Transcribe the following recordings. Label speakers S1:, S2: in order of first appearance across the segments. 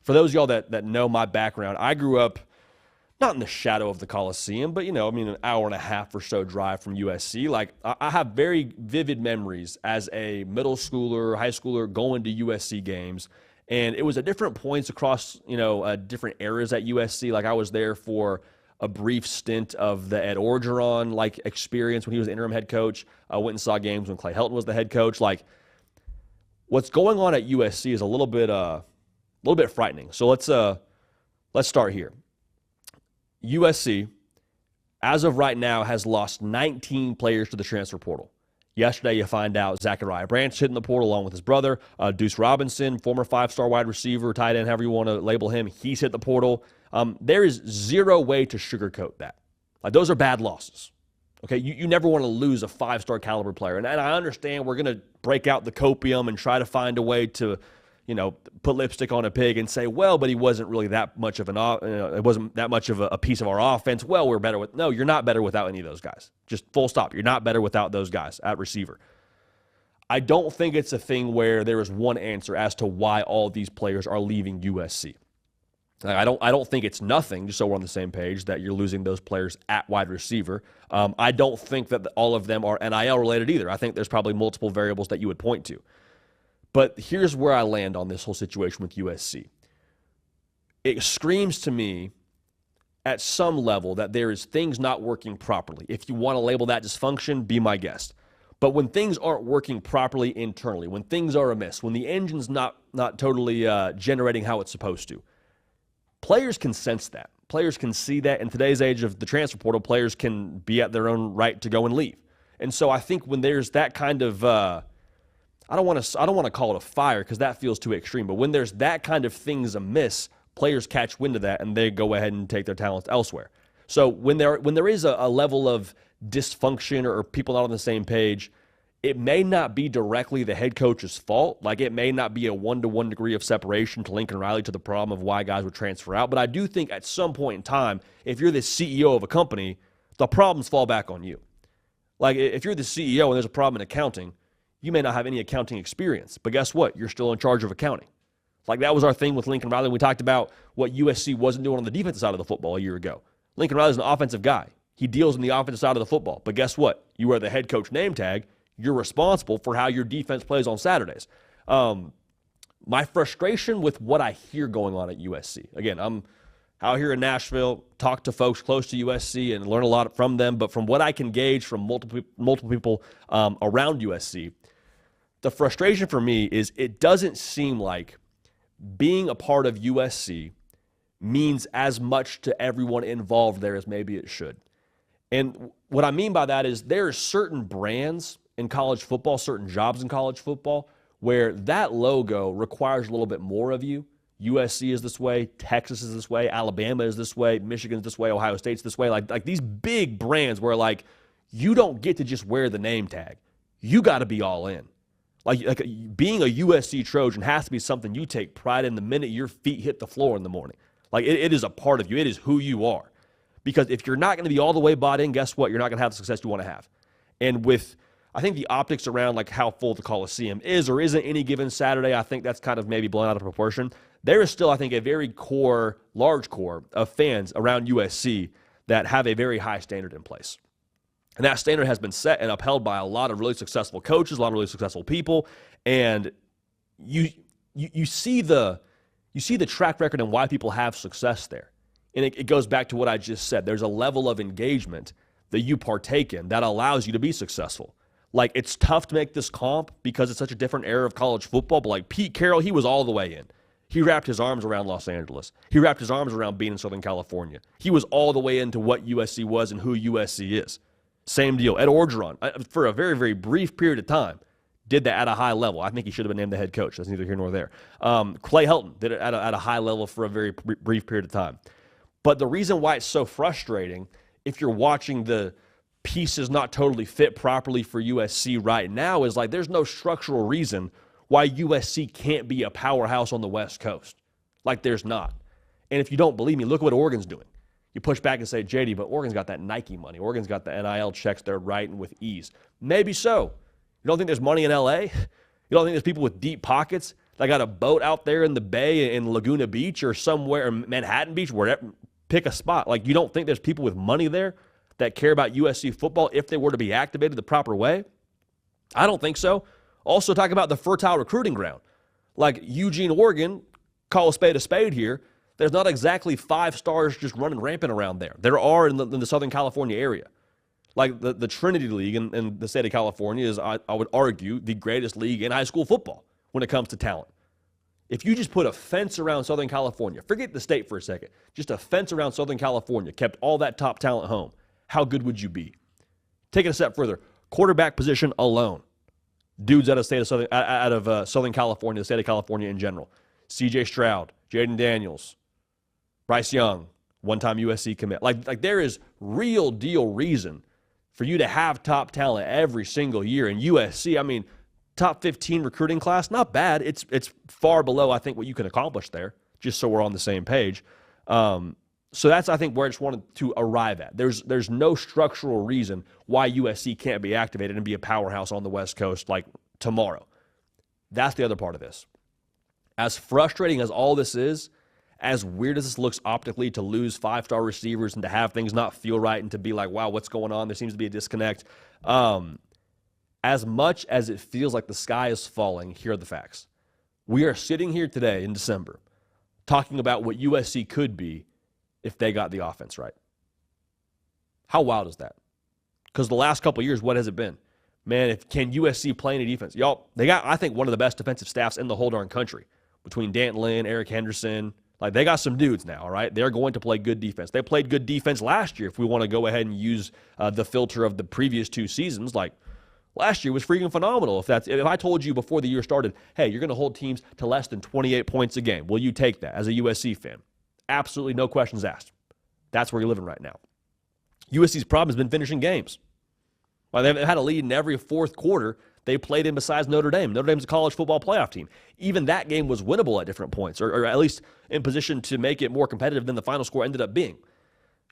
S1: for those of y'all that know my background, I grew up not in the shadow of the Coliseum, but, an hour and a half or so drive from USC. Like, I have very vivid memories as a middle schooler, high schooler going to USC games. And it was at different points across, different eras at USC. Like, I was there for a brief stint of the Ed Orgeron, experience when he was the interim head coach. I went and saw games when Clay Helton was the head coach. Like, what's going on at USC is a little bit frightening. So let's start here. USC, as of right now, has lost 19 players to the transfer portal. Yesterday, you find out Zachariah Branch hitting the portal along with his brother. Deuce Robinson, former 5-star wide receiver, tight end, however you want to label him, he's hit the portal. There is zero way to sugarcoat that. Those are bad losses. Okay, you never want to lose a 5-star caliber player. And I understand we're going to break out the copium and try to find a way to, put lipstick on a pig and say, well, but he wasn't really that much of it wasn't that much of a piece of our offense. Well, we're better with. No, you're not better without any of those guys. Just full stop. You're not better without those guys at receiver. I don't think it's a thing where there is one answer as to why all these players are leaving USC. I don't think it's nothing, just so we're on the same page, that you're losing those players at wide receiver. I don't think that all of them are NIL related either. I think there's probably multiple variables that you would point to. But here's where I land on this whole situation with USC. It screams to me at some level that there is things not working properly. If you want to label that dysfunction, be my guest. But when things aren't working properly internally, when things are amiss, when the engine's not totally generating how it's supposed to, players can sense that. Players can see that. In today's age of the transfer portal, players can be at their own right to go and leave. And so I think when there's that kind of I don't want to call it a fire because that feels too extreme, but when there's that kind of things amiss, players catch wind of that and they go ahead and take their talents elsewhere. So when there is a level of dysfunction or people not on the same page, it may not be directly the head coach's fault. Like, it may not be a 1-to-1 degree of separation to Lincoln Riley to the problem of why guys would transfer out. But I do think at some point in time, if you're the CEO of a company, the problems fall back on you. Like, if you're the CEO and there's a problem in accounting, you may not have any accounting experience. But guess what? You're still in charge of accounting. Like, that was our thing with Lincoln Riley. We talked about what USC wasn't doing on the defensive side of the football a year ago. Lincoln Riley's an offensive guy. He deals in the offensive side of the football. But guess what? You wear the head coach name tag. You're responsible for how your defense plays on Saturdays. My frustration with what I hear going on at USC, again, I'm out here in Nashville, talk to folks close to USC and learn a lot from them, but from what I can gauge from multiple people around USC, the frustration for me is it doesn't seem like being a part of USC means as much to everyone involved there as maybe it should. And what I mean by that is there are certain brands in college football, certain jobs in college football, where that logo requires a little bit more of you. USC is this way, Texas is this way, Alabama is this way, Michigan's this way, Ohio State's this way. Like these big brands where, like, you don't get to just wear the name tag. You got to be all in. Like being a USC Trojan has to be something you take pride in the minute your feet hit the floor in the morning. Like, it is a part of you. It is who you are. Because if you're not going to be all the way bought in, guess what? You're not going to have the success you want to have. And with, I think, the optics around like how full the Coliseum is or isn't any given Saturday, I think that's kind of maybe blown out of proportion. There is still, I think, a very large core of fans around USC that have a very high standard in place. And that standard has been set and upheld by a lot of really successful coaches, a lot of really successful people. And you see the track record and why people have success there. And it goes back to what I just said. There's a level of engagement that you partake in that allows you to be successful. Like, it's tough to make this comp because it's such a different era of college football. But like Pete Carroll, he was all the way in. He wrapped his arms around Los Angeles. He wrapped his arms around being in Southern California. He was all the way into what USC was and who USC is. Same deal. Ed Orgeron, for a very, very brief period of time, did that at a high level. I think he should have been named the head coach. That's neither here nor there. Clay Helton did it at a high level for a very brief period of time. But the reason why it's so frustrating, if you're watching the pieces not totally fit properly for USC right now, is like there's no structural reason why USC can't be a powerhouse on the West Coast. Like, there's not. And if you don't believe me, look at what Oregon's doing. You push back and say, JD, but Oregon's got that Nike money. Oregon's got the NIL checks they're writing with ease. Maybe so. You don't think there's money in LA? You don't think there's people with deep pockets? They got a boat out there in the bay in Laguna Beach or somewhere, Manhattan Beach, wherever. Pick a spot. Like, you don't think there's people with money there that care about USC football if they were to be activated the proper way? I don't think so. Also, talk about the fertile recruiting ground. Like Eugene, Oregon, call a spade here. There's not exactly 5 stars just running rampant around there. There are in the Southern California area. Like the Trinity League in the state of California is, I would argue, the greatest league in high school football when it comes to talent. If you just put a fence around Southern California, forget the state for a second, just a fence around Southern California, kept all that top talent home, how good would you be? Take it a step further. Quarterback position alone. Dudes out of Southern California, the state of California in general. C.J. Stroud, Jaden Daniels, Bryce Young, one-time USC commit. Like there is real deal reason for you to have top talent every single year in USC. I mean, top 15 recruiting class, not bad. It's far below, I think, what you can accomplish there, just so we're on the same page. So that's, I think, where I just wanted to arrive at. There's no structural reason why USC can't be activated and be a powerhouse on the West Coast like tomorrow. That's the other part of this. As frustrating as all this is, as weird as this looks optically to lose 5-star receivers and to have things not feel right and to be like, wow, what's going on? There seems to be a disconnect. As much as it feels like the sky is falling, here are the facts. We are sitting here today in December talking about what USC could be if they got the offense right. How wild is that? Because the last couple of years, what has it been? Man, can USC play any defense? Y'all, they got, I think, one of the best defensive staffs in the whole darn country. Between Danton Lynn, Eric Henderson, like they got some dudes now, all right? They're going to play good defense. They played good defense last year if we want to go ahead and use the filter of the previous 2 seasons. Like, last year was freaking phenomenal. If I told you before the year started, hey, you're going to hold teams to less than 28 points a game, will you take that as a USC fan? Absolutely no questions asked. That's where you're living right now. USC's problem has been finishing games. Well, they've had a lead in every fourth quarter they played in besides Notre Dame. Notre Dame's a college football playoff team. Even that game was winnable at different points, or at least in position to make it more competitive than the final score ended up being.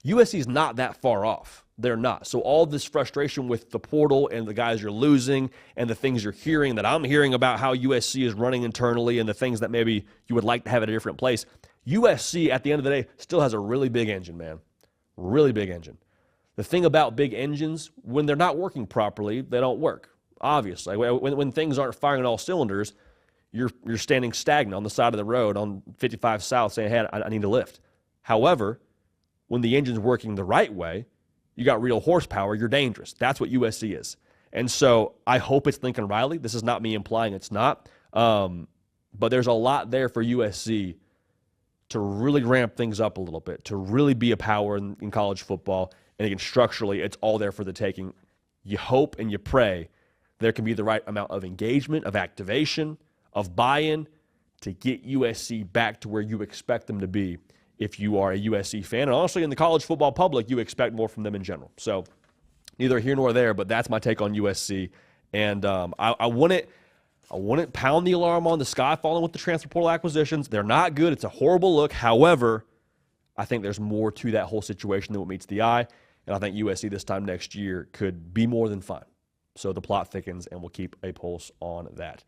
S1: USC's not that far off. They're not. So all this frustration with the portal and the guys you're losing and the things you're hearing that I'm hearing about how USC is running internally and the things that maybe you would like to have at a different place, USC, at the end of the day, still has a really big engine, man. Really big engine. The thing about big engines, when they're not working properly, they don't work. Obviously, when things aren't firing on all cylinders, you're standing stagnant on the side of the road on 55 South saying, hey, I need to lift. However, when the engine's working the right way, you got real horsepower, you're dangerous. That's what USC is. And so I hope it's Lincoln Riley. This is not me implying it's not. But there's a lot there for USC to really ramp things up a little bit, to really be a power in college football. And again, structurally, it's all there for the taking. You hope and you pray there can be the right amount of engagement, of activation, of buy-in to get USC back to where you expect them to be if you are a USC fan. And honestly, in the college football public, you expect more from them in general. So neither here nor there, but that's my take on USC. And I wouldn't pound the alarm on the sky falling with the transfer portal acquisitions. They're not good. It's a horrible look. However, I think there's more to that whole situation than what meets the eye. And I think USC this time next year could be more than fine. So the plot thickens, and we'll keep a pulse on that.